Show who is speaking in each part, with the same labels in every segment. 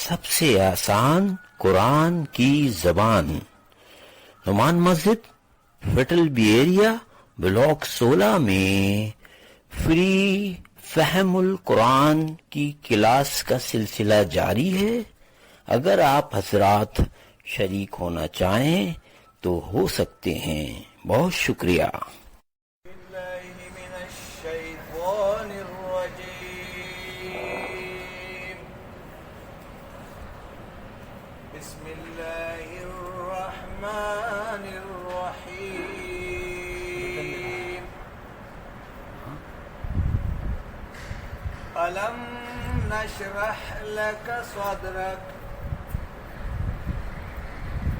Speaker 1: سب سے آسان قرآن کی زبان. نعمان مسجد، فٹل بی ایریا، بلاک 16 میں فری فہم القرآن کی کلاس کا سلسلہ جاری ہے. اگر آپ حضرات شریک ہونا چاہیں تو ہو سکتے ہیں. بہت شکریہ.
Speaker 2: بسم اللہ الرحمن الرحیم. ألم نشرح لك صدرك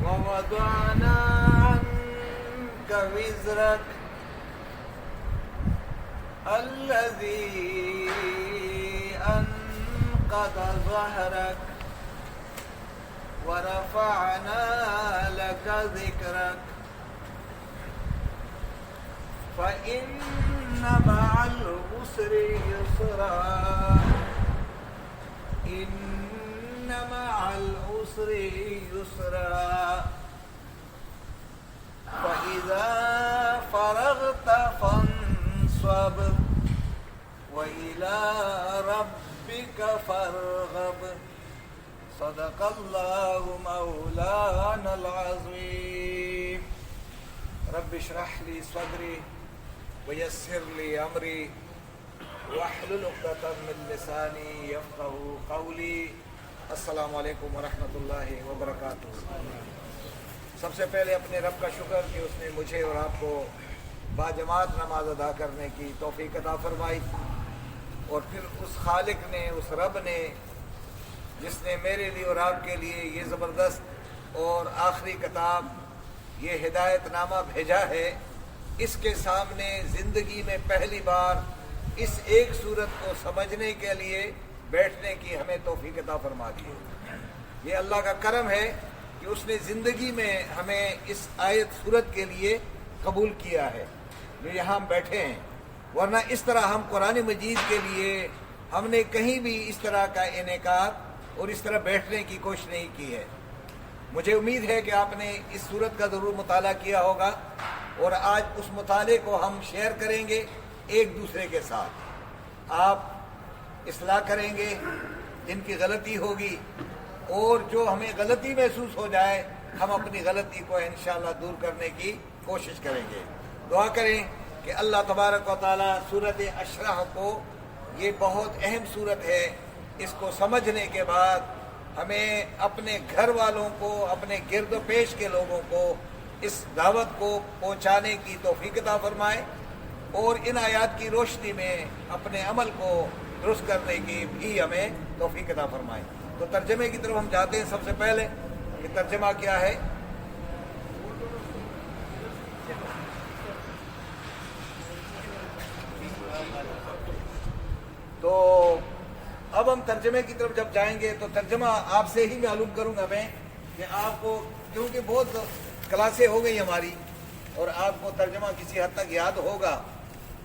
Speaker 2: ووضعنا عنك وزرك الذي أنقض ظهرك ورفعنا لك ذكرك فإن مع العسر يسرا إن مع العسر يسرا فإذا فرغت فانصب وإلى ربك فارغب. صدق اللہ مولانا العظیم. رب اشرح لی صدری ویسر لی امری واحلل عقدۃ من لسانی یفقہوا قولی. السلام علیکم ورحمۃ اللہ وبرکاتہ. سب سے پہلے اپنے رب کا شکر کہ اس نے مجھے اور آپ کو باجماعت نماز ادا کرنے کی توفیق عطا فرمائی، اور پھر اس خالق نے، اس رب نے جس نے میرے لیے اور آپ کے لیے یہ زبردست اور آخری کتاب، یہ ہدایت نامہ بھیجا ہے، اس کے سامنے زندگی میں پہلی بار اس ایک صورت کو سمجھنے کے لیے بیٹھنے کی ہمیں توفیق عطا فرما دی ہے. یہ اللہ کا کرم ہے کہ اس نے زندگی میں ہمیں اس آیت صورت کے لیے قبول کیا ہے جو یہاں ہم بیٹھے ہیں. ورنہ اس طرح ہم قرآن مجید کے لیے ہم نے کہیں بھی اس طرح کا انعقاد اور اس طرح بیٹھنے کی کوشش نہیں کی ہے. مجھے امید ہے کہ آپ نے اس صورت کا ضرور مطالعہ کیا ہوگا، اور آج اس مطالعے کو ہم شیئر کریں گے ایک دوسرے کے ساتھ. آپ اصلاح کریں گے جن کی غلطی ہوگی، اور جو ہمیں غلطی محسوس ہو جائے ہم اپنی غلطی کو انشاءاللہ دور کرنے کی کوشش کریں گے. دعا کریں کہ اللہ تبارک و تعالی سورۃ اشرح کو، یہ بہت اہم سورت ہے، اس کو سمجھنے کے بعد ہمیں اپنے گھر والوں کو، اپنے گرد و پیش کے لوگوں کو اس دعوت کو پہنچانے کی توفیق عطا فرمائے، اور ان آیات کی روشنی میں اپنے عمل کو درست کرنے کی بھی ہمیں توفیق عطا فرمائے. تو ترجمے کی طرف ہم جاتے ہیں. سب سے پہلے کہ ترجمہ کیا ہے. تو اب ہم ترجمے کی طرف جب جائیں گے تو ترجمہ آپ سے ہی معلوم کروں گا میں، کہ آپ کو، کیونکہ بہت کلاسیں ہو گئی ہماری اور آپ کو ترجمہ کسی حد تک یاد ہوگا،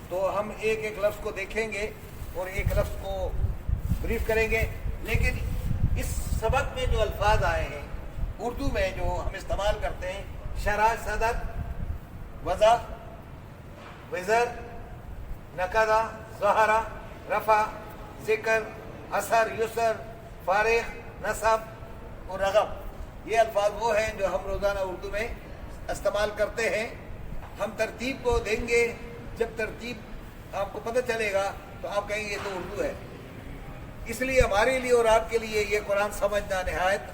Speaker 2: تو ہم ایک ایک لفظ کو دیکھیں گے اور ایک لفظ کو بریف کریں گے. لیکن اس سبق میں جو الفاظ آئے ہیں اردو میں جو ہم استعمال کرتے ہیں، شرح، صدر، وضع، وزر، نقدہ، ظہرہ، رفع، ذکر، اثر، یسر، فارغ، نصب اور رغب، یہ الفاظ وہ ہیں جو ہم روزانہ اردو میں استعمال کرتے ہیں. ہم ترتیب کو دیں گے، جب ترتیب آپ کو پتہ چلے گا تو آپ کہیں گے یہ تو اردو ہے. اس لیے ہمارے لیے اور آپ کے لیے یہ قرآن سمجھنا نہایت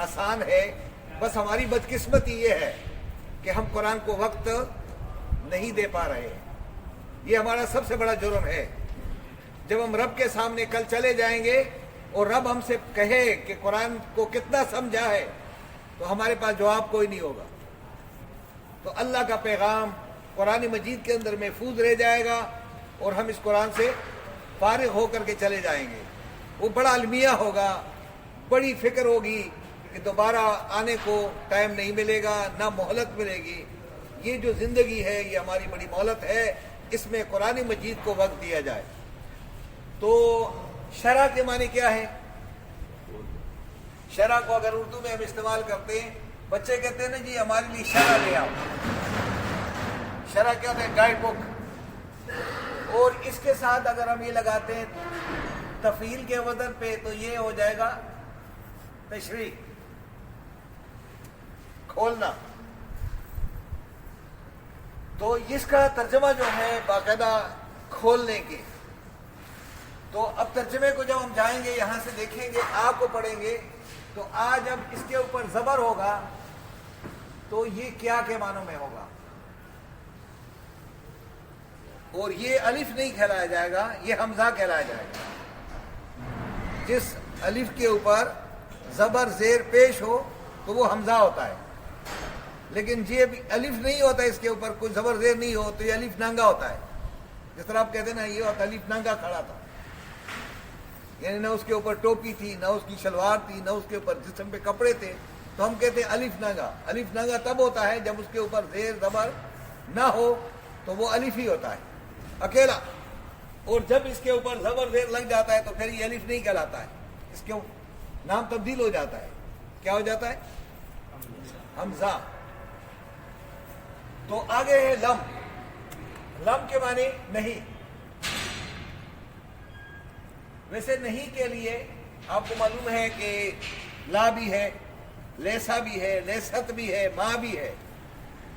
Speaker 2: آسان ہے. بس ہماری بدقسمتی یہ ہے کہ ہم قرآن کو وقت نہیں دے پا رہے. یہ ہمارا سب سے بڑا جرم ہے. جب ہم رب کے سامنے کل چلے جائیں گے اور رب ہم سے کہے کہ قرآن کو کتنا سمجھا ہے، تو ہمارے پاس جواب کوئی نہیں ہوگا. تو اللہ کا پیغام قرآن مجید کے اندر محفوظ رہ جائے گا اور ہم اس قرآن سے فارغ ہو کر کے چلے جائیں گے. وہ بڑا المیہ ہوگا، بڑی فکر ہوگی کہ دوبارہ آنے کو ٹائم نہیں ملے گا، نہ مہلت ملے گی. یہ جو زندگی ہے یہ ہماری بڑی مہلت ہے، اس میں قرآن مجید کو وقت دیا جائے. تو شرح کے معنی کیا ہے؟ شرح کو اگر اردو میں ہم استعمال کرتے ہیں، بچے کہتے ہیں نا جی ہمارے لیے شرح لے آؤ. شرح کیا ہوتا ہے؟ Guide book. اور اس کے ساتھ اگر ہم یہ لگاتے ہیں تفعیل کے وزن پہ تو یہ ہو جائے گا تشریح، کھولنا. تو اس کا ترجمہ جو ہے باقاعدہ کھولنے کے. تو اب ترجمے کو جب ہم جائیں گے یہاں سے دیکھیں گے، آ کو پڑھیں گے تو آ جب اس کے اوپر زبر ہوگا تو یہ کیا کے معنوں میں ہوگا، اور یہ الف نہیں کہلایا جائے گا، یہ حمزہ کہلایا جائے گا. جس الف کے اوپر زبر زیر پیش ہو تو وہ حمزہ ہوتا ہے، لیکن یہ الف نہیں ہوتا، اس کے اوپر کوئی زبر زیر نہیں ہو تو یہ الف ننگا ہوتا ہے. جس طرح آپ کہتے ہیں نا یہ ہوتا الف ننگا کھڑا تھا، یعنی نہ اس کے اوپر ٹوپی تھی، نہ اس کی شلوار تھی، نہ اس کے اوپر جسم پہ کپڑے تھے، تو ہم کہتے ہیں الف ننگا. الف ننگا تب ہوتا ہے جب اس کے اوپر زیر زبر نہ ہو تو وہ الف ہی ہوتا ہے اکیلا. اور جب اس کے اوپر زبر زیر لگ جاتا ہے تو پھر یہ الف نہیں کہلاتا ہے، اس کے نام تبدیل ہو جاتا ہے. کیا ہو جاتا ہے؟ حمزہ. تو آگے ہے لم. لم کے معنی نہیں. ویسے نہیں کے لیے آپ کو معلوم ہے کہ لا بھی ہے، لیسا بھی ہے، لیست بھی ہے، ماں بھی ہے،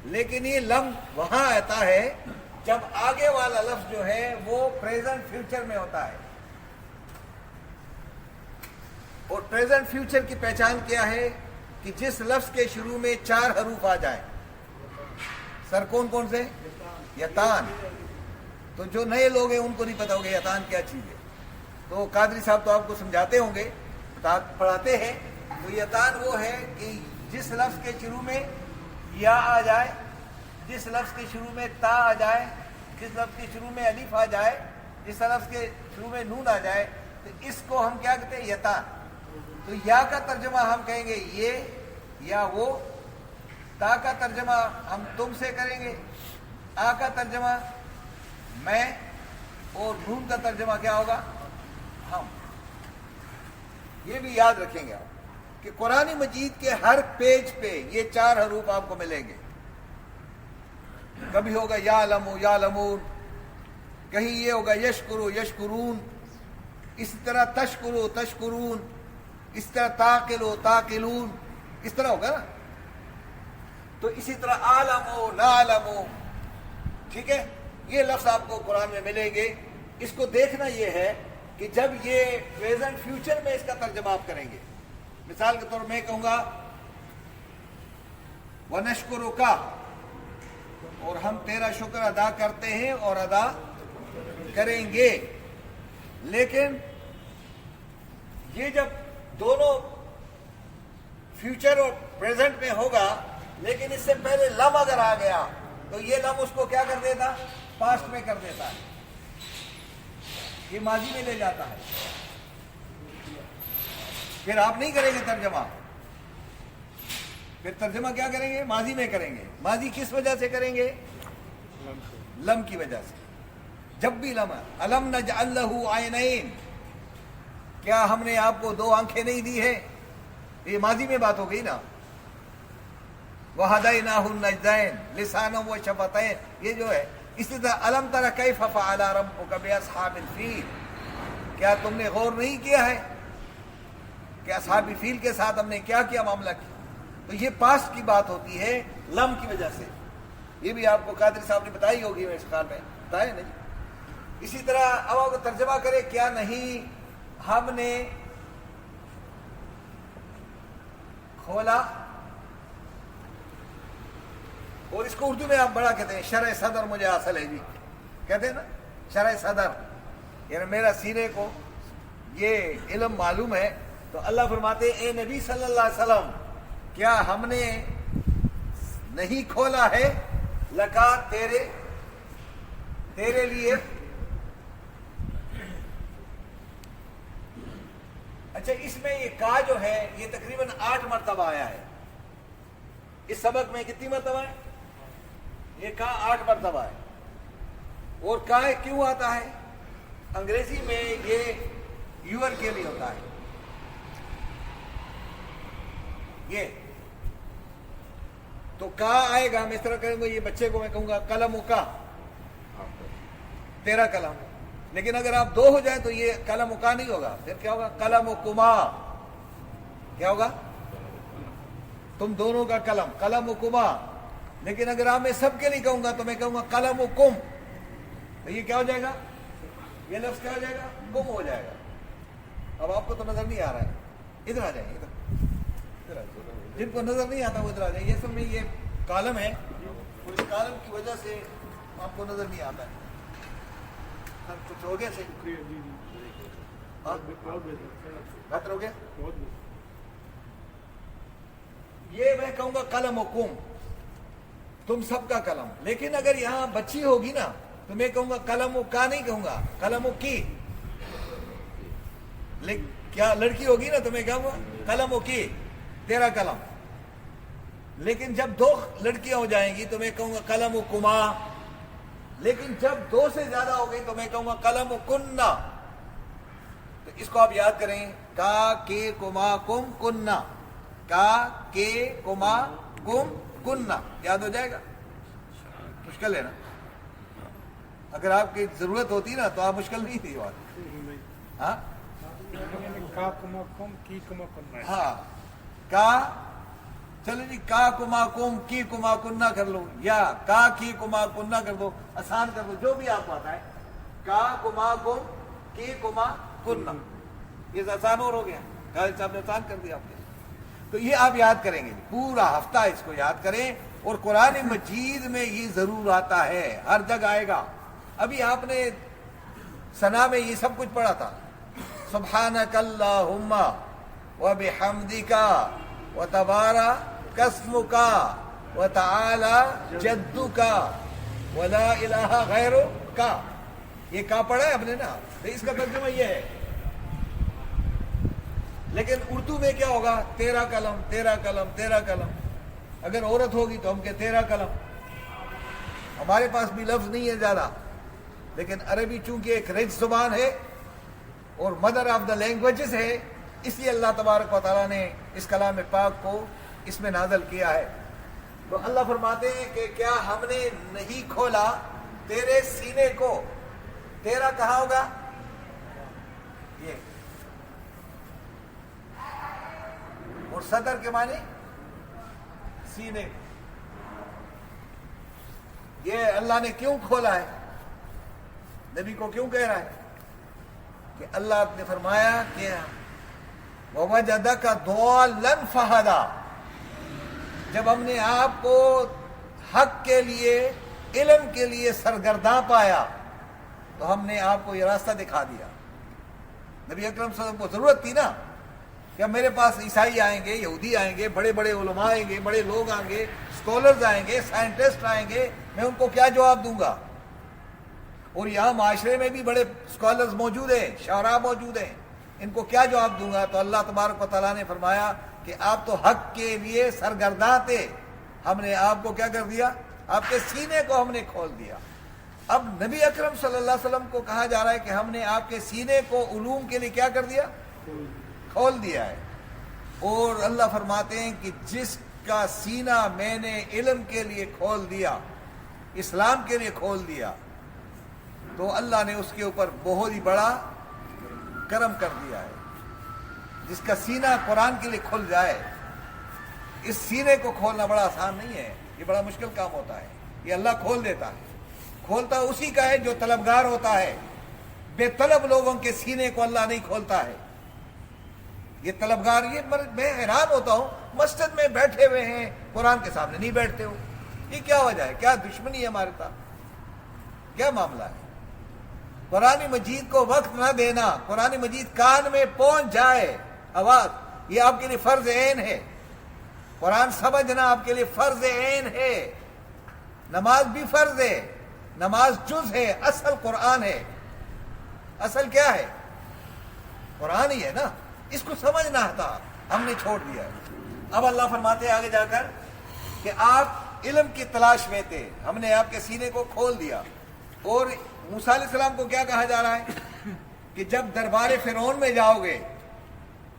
Speaker 2: لیکن یہ لم وہاں آتا ہے جب آگے والا لفظ جو ہے وہ پریزنٹ فیوچر میں ہوتا ہے. اور پریزنٹ فیوچر کی پہچان کیا ہے کہ جس لفظ کے شروع میں 4 حروف آ جائیں. سر کون کون سے؟ یتان. تو جو نئے لوگ ہیں ان کو نہیں پتا ہوگا یتان کیا چیز ہے، تو قادری صاحب تو آپ کو سمجھاتے ہوں گے، پڑھاتے ہیں. تو یتان وہ ہے کہ جس لفظ کے شروع میں یا آ جائے، جس لفظ کے شروع میں تا آ جائے، جس لفظ کے شروع میں الف آ جائے، جس لفظ کے شروع میں نون آ جائے، تو اس کو ہم کیا کہتے ہیں؟ یتان. تو یا کا ترجمہ ہم کہیں گے یہ یا وہ، تا کا ترجمہ ہم تم سے کریں گے، آ کا ترجمہ میں، اور نون کا ترجمہ کیا ہوگا؟ ہم. یہ بھی یاد رکھیں گے آپ کہ قرآن مجید کے ہر پیج پہ یہ 4 حروف آپ کو ملیں گے. کبھی ہوگا یا لمو یا لمون، کہیں یہ ہوگا یشکرو یشکرون، اسی طرح تشکرو تشکرون، اس طرح تاقلو تاقلون، اس طرح ہوگا نا. تو اسی طرح عالمو نعلمو. ٹھیک ہے، یہ لفظ آپ کو قرآن میں ملیں گے. اس کو دیکھنا یہ ہے کہ جب یہ پریزنٹ فیوچر میں اس کا ترجمہ آپ کریں گے، مثال کے طور میں کہوں گا وَنَشْكُرُكَ، اور ہم تیرا شکر ادا کرتے ہیں اور ادا کریں گے. لیکن یہ جب دونوں فیوچر اور پریزنٹ میں ہوگا، لیکن اس سے پہلے لم اگر آ گیا تو یہ لم اس کو کیا کر دیتا؟ پاسٹ میں کر دیتا ہے، یہ ماضی میں لے جاتا ہے. پھر آپ نہیں کریں گے ترجمہ، پھر ترجمہ کیا کریں گے؟ ماضی میں کریں گے. ماضی کس وجہ سے کریں گے؟ لم کی وجہ سے. جب بھی لم الم نجعل لہ عینین، کیا ہم نے آپ کو 2 آنکھیں نہیں دی ہے؟ یہ ماضی میں بات ہو گئی نا. وَهَدَيْنَاهُ النَّجْدَيْنِ لِسَانًا وَشَفَتَيْنِ، یہ جو ہے. اسی طرح الم تر کیف فعل ربک باصحاب الفیل، کیا تم نے غور نہیں کیا ہے کہ اصحاب فیل کے ساتھ ہم نے کیا کیا معاملہ کیا. تو یہ پاسٹ کی بات ہوتی ہے لم کی وجہ سے. یہ بھی آپ کو قادری صاحب نے بتائی ہوگی، میرے خیال میں بتایا نہیں. اسی طرح اب آپ ترجمہ کرے کیا نہیں ہم نے کھولا، اور اس کو اردو میں آپ بڑا کہتے ہیں شرح صدر مجھے حاصل ہے جی، کہتے ہیں نا شرح صدر، یعنی میرا سینے کو یہ علم معلوم ہے. تو اللہ فرماتے ہیں اے نبی صلی اللہ علیہ وسلم، کیا ہم نے نہیں کھولا ہے لکا تیرے لیے. اچھا، اس میں یہ کا جو ہے یہ تقریباً 8 مرتبہ آیا ہے. اس سبق میں کتنی مرتبہ ہے؟ یہ کا 8 مرتبہ ہے. اور کا کیوں آتا ہے؟ انگریزی میں یہ یور کے لیے ہوتا ہے. یہ تو کا آئے گا، ہم اس طرح کریں گے، یہ بچے کو میں کہوں گا قلم کا، تیرا قلم. لیکن اگر آپ دو ہو جائیں تو یہ قلم کا نہیں ہوگا، پھر کیا ہوگا؟ قلم کما. کیا ہوگا؟ تم دونوں کا قلم، قلم کما. لیکن اگر آپ میں سب کے نہیں کہوں گا تو میں کہوں گا قلم کم، تو یہ کیا ہو جائے گا؟ یہ لفظ کیا ہو جائے گا؟ کم ہو جائے گا. اب آپ کو تو نظر نہیں آ رہا ہے، ادھر آ جائیں، ادھر آ جائیں. جن کو نظر نہیں آتا وہ ادھر آ جائیں. یہ سب میں یہ کالم ہے، اور اس کالم کی وجہ سے آپ کو نظر نہیں آتا ہے. کچھ ہو گیا صحیح؟ بہتر ہو گیا. یہ میں کہوں گا قلم و قم، تم سب کا قلم. لیکن اگر یہاں بچی ہوگی نا تو میں کہوں گا قلم و کا نہیں کہوں گا، قلم و کی. کیا لڑکی ہوگی نا تو میں کہوں گا قلم و کی، تیرا قلم. لیکن جب دو لڑکیاں ہو جائیں گی تو میں کہوں گا قلم و کما. لیکن جب دو سے زیادہ ہو گئی تو میں کہوں گا قلم و کننا. تو اس کو آپ یاد کریں، کا کے کما کم کننا، کا کے کما کم کننا. یاد ہو جائے گا؟ مشکل ہے نا؟ اگر آپ کی ضرورت ہوتی نا تو آپ مشکل نہیں تھی بات. ہاں ہاں کا، چلو جی کا کما کم کی کما کننا کر لو، یا کا کی کما کننا کر دو، آسان کر دو، جو بھی آپ کو آتا ہے. کا کما کم کی کما کننا، یہ آسان اور ہو گیا. قاضی صاحب نے آسان کر دیا آپ نے. تو یہ آپ یاد کریں گے، پورا ہفتہ اس کو یاد کریں. اور قرآن مجید میں یہ ضرور آتا ہے، ہر جگہ آئے گا. ابھی آپ نے ثنا میں یہ سب کچھ پڑھا تھا، سبحانک اللہم وبحمدک وتبارک اسمک وتعالی جدک ولا الہ غیرک. یہ کا پڑھا ہے ہم نے نا، تو اس کا ترجمہ یہ ہے. لیکن اردو میں کیا ہوگا؟ تیرا قلم، تیرا قلم، تیرا قلم. اگر عورت ہوگی تو ہم کہ تیرا قلم. ہمارے پاس بھی لفظ نہیں ہے زیادہ، لیکن عربی چونکہ ایک رچ زبان ہے اور مدر آف دا لینگویجز ہے، اس لیے اللہ تبارک و تعالیٰ نے اس کلام پاک کو اس میں نازل کیا ہے. تو اللہ فرماتے ہیں کہ کیا ہم نے نہیں کھولا تیرے سینے کو. تیرا کہاں ہوگا؟ یہ. اور صدر کے معنی سینے. یہ اللہ نے کیوں کھولا ہے؟ نبی کو کیوں کہہ رہا ہے؟ کہ اللہ نے فرمایا کہ وَوَجَدَكَ ضَالًّا فَهَدَىٰ. جب ہم نے آپ کو حق کے لیے، علم کے لیے سرگرداں پایا تو ہم نے آپ کو یہ راستہ دکھا دیا. نبی اکرم صلی اللہ علیہ وسلم کو ضرورت تھی نا کہ میرے پاس عیسائی آئیں گے، یہودی آئیں گے، بڑے بڑے علماء آئیں گے، بڑے لوگ آئیں گے، اسکالرز آئیں گے، سائنٹسٹ آئیں گے، میں ان کو کیا جواب دوں گا؟ اور یہاں معاشرے میں بھی بڑے اسکالرز موجود ہیں، شعراء موجود ہیں، ان کو کیا جواب دوں گا؟ تو اللہ تبارک و تعالیٰ نے فرمایا کہ آپ تو حق کے لیے سرگرداں تھے، ہم نے آپ کو کیا کر دیا؟ آپ کے سینے کو ہم نے کھول دیا. اب نبی اکرم صلی اللہ علیہ وسلم کو کہا جا رہا ہے کہ ہم نے آپ کے سینے کو علوم کے لیے کیا کر دیا؟ کھول دیا ہے. اور اللہ فرماتے ہیں کہ جس کا سینہ میں نے علم کے لیے کھول دیا، اسلام کے لیے کھول دیا، تو اللہ نے اس کے اوپر بہت ہی بڑا کرم کر دیا ہے. جس کا سینہ قرآن کے لیے کھل جائے، اس سینے کو کھولنا بڑا آسان نہیں ہے، یہ بڑا مشکل کام ہوتا ہے. یہ اللہ کھول دیتا ہے. کھولتا اسی کا ہے جو طلبگار ہوتا ہے. بے طلب لوگوں کے سینے کو اللہ نہیں کھولتا ہے. یہ طلبگار، یہ میں حیران ہوتا ہوں، مسجد میں بیٹھے ہوئے ہیں، قرآن کے سامنے نہیں بیٹھتے ہو. یہ کیا وجہ ہے؟ کیا دشمنی ہے ہمارے ساتھ؟ کیا معاملہ ہے؟ قرآن مجید کو وقت نہ دینا، قرآن مجید کان میں پہنچ جائے آواز، یہ آپ کے لیے فرض عین ہے. قرآن سمجھنا آپ کے لیے فرض عین ہے. نماز بھی فرض ہے، نماز جز ہے، اصل قرآن ہے. اصل کیا ہے؟ قرآن ہی ہے نا. اس کو سمجھنا تھا، ہم نے چھوڑ دیا ہے. اب اللہ فرماتے ہیں آگے جا کر کہ آپ علم کی تلاش میں تھے، ہم نے آپ کے سینے کو کھول دیا. اور موسیٰ علیہ السلام کو کیا کہا جا رہا ہے کہ جب دربار فرعون میں جاؤ گے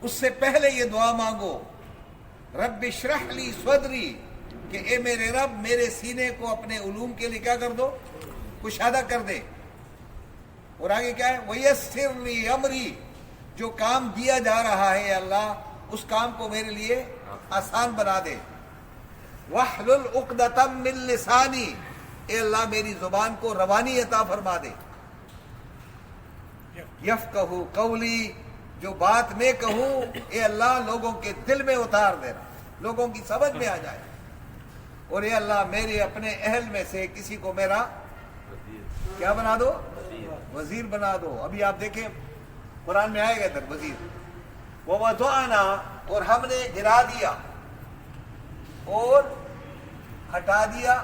Speaker 2: اس سے پہلے یہ دعا مانگو رب اشرح لی صدری کہ اے میرے رب میرے سینے کو اپنے علوم کے لیے کیا کر دو، کشادہ کر دے. اور آگے کیا ہے، ویسر لی امری، جو کام دیا جا رہا ہے اے اللہ اس کام کو میرے لیے آسان بنا دے. واحلل عقدۃ من لسانی، اے اللہ میری زبان کو روانی عطا فرما دے. یفقہوا قولی، جو بات میں کہوں اے اللہ لوگوں کے دل میں اتار دینا، لوگوں کی سمجھ میں آ جائے. اور اے اللہ میرے اپنے اہل میں سے کسی کو میرا کیا بنا دو، وزیر بنا دو. ابھی آپ دیکھیں قرآن میں آئے گا ادھر وزیر. وَوَضَعْنَا، اور ہم نے گرا دیا اور ہٹا دیا.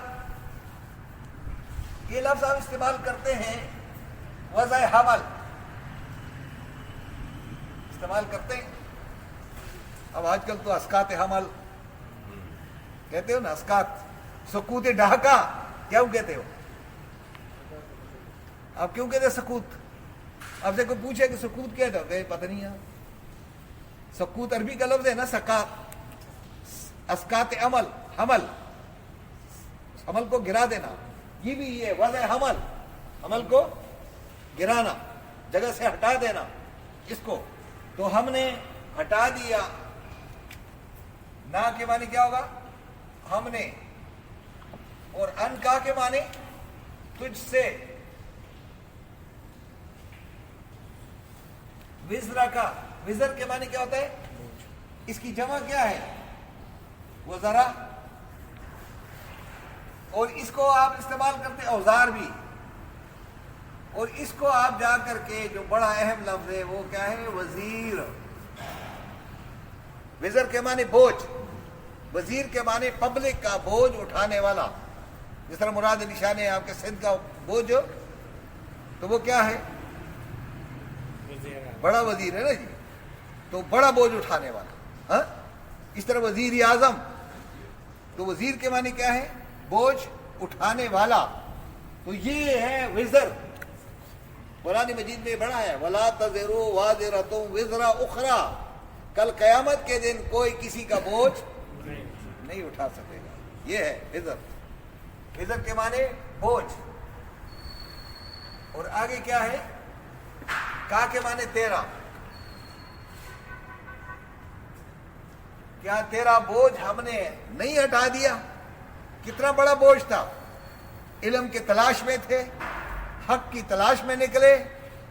Speaker 2: یہ لفظ آپ استعمال کرتے ہیں وضع حمل استعمال کرتے ہیں. اب آج کل تو اسقاط حمل کہتے ہو نا، اسقاط، سقوط ڈھاکہ کیوں کہتے ہو؟ آپ کیوں کہتے سقوط؟ آپ سے کوئی پوچھے کہ سقوط کیا تھا، پتہ نہیں ہے. سقوط عربی کا لفظ ہے نا، سقاط، اسقاط عمل، حمل کو گرا دینا. یہ بھی یہ وضع حمل، حمل کو گرانا، جگہ سے ہٹا دینا اس کو. تو ہم نے ہٹا دیا. نا کے معنی کیا ہوگا؟ ہم نے. اور ان کا کے معنی تجھ سے. وزرا کا، وزر کے معنی کیا ہوتا ہے؟ اس کی جمع کیا ہے؟ وزرا. اور اس کو آپ استعمال کرتے ہیں اوزار بھی. اور اس کو آپ جا کر کے جو بڑا اہم لفظ ہے وہ کیا ہے؟ وزیر. وزر کے معنی بوجھ، وزیر کے معنی پبلک کا بوجھ اٹھانے والا. جس طرح مراد علی شاہ نے آپ کے سندھ کا بوجھ، تو وہ کیا ہے؟ بڑا وزیر ہے نا جی، تو بڑا بوجھ اٹھانے والا. ہاں، اس طرح وزیر اعظم، تو وزیر کے معنی کیا ہے؟ بوجھ اٹھانے والا. تو یہ ہے وزر. قرآن مجید میں بڑا ہے، وَلَا تَزِرُ وَازِرَةٌ وِزْرَ أُخْرَى، کل قیامت کے دن کوئی کسی کا بوجھ نہیں اٹھا سکے گا. یہ ہے وزر. وزر کے معنی بوجھ. اور آگے کیا ہے؟ کا کے معنی تیرا. کیا تیرا بوجھ ہم نے نہیں ہٹا دیا؟ کتنا بڑا بوجھ تھا. علم کی تلاش میں تھے، حق کی تلاش میں نکلے،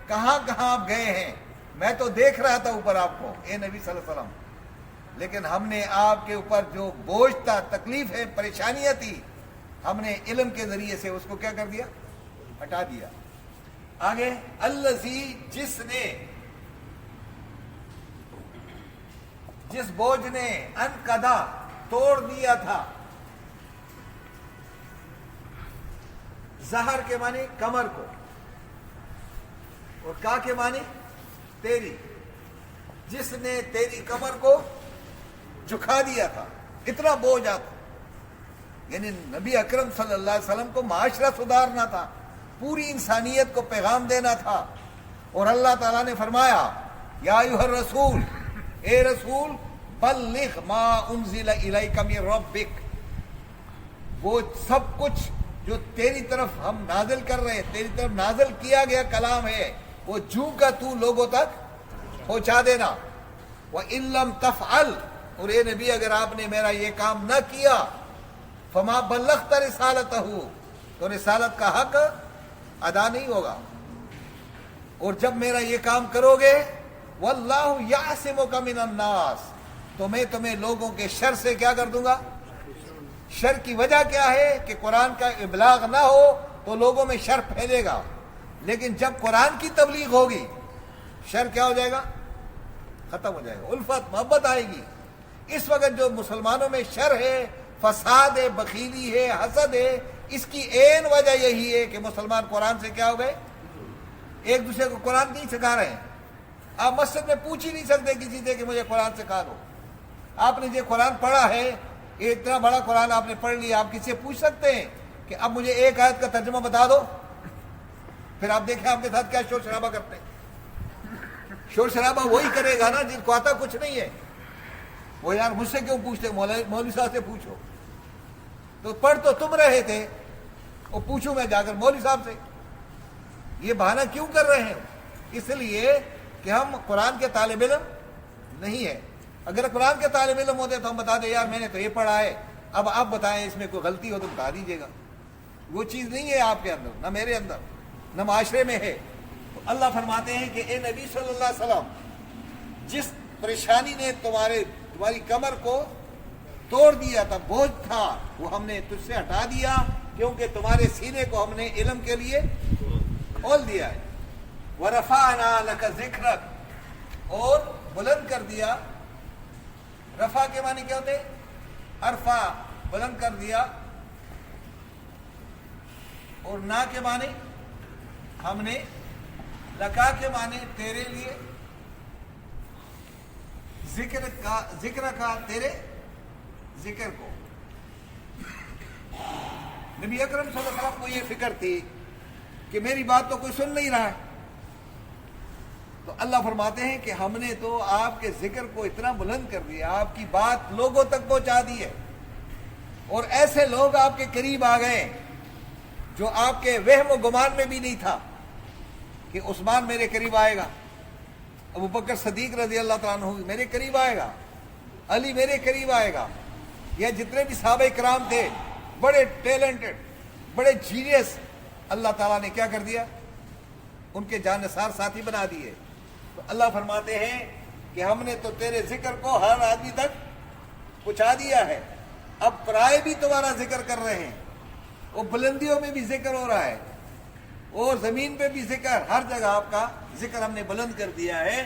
Speaker 2: کہاں کہاں آپ گئے ہیں. میں تو دیکھ رہا تھا اوپر آپ کو اے نبی صلی اللہ علیہ وسلم، لیکن ہم نے آپ کے اوپر جو بوجھ تھا، تکلیف ہے، پریشانیاں تھی، ہم نے علم کے ذریعے سے اس کو کیا کر دیا؟ ہٹا دیا. آگے الذی، جس نے، جس بوجھ نے، انقضا، توڑ دیا تھا. ظہر کے معنی کمر کو، اور کا کے معنی تیری. جس نے تیری کمر کو جھکا دیا تھا، اتنا بوجھ آتا. یعنی نبی اکرم صلی اللہ علیہ وسلم کو معاشرہ سدھارنا تھا، پوری انسانیت کو پیغام دینا تھا. اور اللہ تعالیٰ نے فرمایا یا ایھا الرسول، اے رسول، بلغ ما انزل الیک من ربک، وہ سب کچھ جو تیری طرف ہم نازل کر رہے ہیں، تیری طرف نازل کیا گیا کلام ہے، وہ جو کا تو لوگوں تک پہنچا دینا. وَإِن لَّمْ تَفْعَلْ، اور اے نبی اگر آپ نے میرا یہ کام نہ کیا، فَمَا بَلَّغْتَ رِسَالَتَهُ، تو رسالت کا حق ادا نہیں ہوگا. اور جب میرا یہ کام کرو گے، وَاللَّهُ يَعْصِمُكَ مِنَ النَّاسِ، تو میں تمہیں لوگوں کے شر سے کیا کر دوں گا. شر کی وجہ کیا ہے کہ قرآن کا ابلاغ نہ ہو تو لوگوں میں شر پھیلے گا، لیکن جب قرآن کی تبلیغ ہوگی شر کیا ہو جائے گا؟ ختم ہو جائے گا. الفت، محبت آئے گی. اس وقت جو مسلمانوں میں شر ہے، فساد ہے، بخیلی ہے، حسد ہے، اس کی عین وجہ یہی ہے کہ مسلمان قرآن سے کیا ہو گئے؟ ایک دوسرے کو قرآن نہیں سکھا رہے ہیں. آپ مسجد میں پوچھ ہی نہیں سکتے کسی سے کہ مجھے قرآن سکھا دو. آپ نے جو قرآن پڑھا ہے، یہ اتنا بڑا قرآن آپ نے پڑھ لیا، آپ کسی سے پوچھ سکتے ہیں کہ اب مجھے ایک آیت کا ترجمہ بتا دو؟ پھر آپ دیکھیں آپ کے ساتھ کیا شور شرابہ کرتے ہیں. شور شرابہ وہی کرے گا نا جن کو آتا کچھ نہیں ہے. وہ یار مجھ سے کیوں پوچھتے، مولوی صاحب سے پوچھو. تو پڑھ تو تم رہے تھے، وہ پوچھوں میں جا کر مولوی صاحب سے. یہ بہانہ کیوں کر رہے ہیں؟ اس لیے کہ ہم قرآن کے طالب علم نہیں ہے. اگر قرآن کے طالب علم ہوتے تو ہم بتا دیں یار میں نے تو یہ پڑھا ہے، اب آپ بتائیں اس میں کوئی غلطی ہو تو بتا دیجیے گا. وہ چیز نہیں ہے آپ کے اندر، نہ میرے اندر، نہ معاشرے میں ہے. تو اللہ فرماتے ہیں کہ اے نبی صلی اللہ علیہ وسلم، جس پریشانی نے تمہاری کمر کو توڑ دیا تھا، بوجھ تھا، وہ ہم نے تجھ سے ہٹا دیا، کیونکہ تمہارے سینے کو ہم نے علم کے لیے کھول دیا ہے. وَرَفَعْنَا لَكَ ذِكْرَكَ، اور بلند کر دیا. رفع کے معنی کیا ہوتے؟ ارفع، بلند کر دیا. اور نا کے معنی ہم نے، لکا کے معنی تیرے لیے، ذکر کا تیرے ذکر کو. نبی اکرم صلی اللہ علیہ وسلم کو یہ فکر تھی کہ میری بات تو کوئی سن نہیں رہا ہے. تو اللہ فرماتے ہیں کہ ہم نے تو آپ کے ذکر کو اتنا بلند کر دیا، آپ کی بات لوگوں تک پہنچا دی ہے. اور ایسے لوگ آپ کے قریب آ گئے جو آپ کے وہم و گمان میں بھی نہیں تھا کہ عثمان میرے قریب آئے گا، ابو بکر صدیق رضی اللہ تعالیٰ عنہ میرے قریب آئے گا، علی میرے قریب آئے گا. یا جتنے بھی صحابہ کرام تھے، بڑے ٹیلنٹڈ، بڑے جینیس، اللہ تعالیٰ نے کیا کر دیا؟ ان کے جانثار ساتھی بنا دیے. تو اللہ فرماتے ہیں کہ ہم نے تو تیرے ذکر کو ہر آدمی تک پہنچا دیا ہے. اب پرائے بھی تمہارا ذکر کر رہے ہیں، وہ بلندیوں میں بھی ذکر ہو رہا ہے، اور زمین پہ بھی ذکر، ہر جگہ آپ کا ذکر ہم نے بلند کر دیا ہے.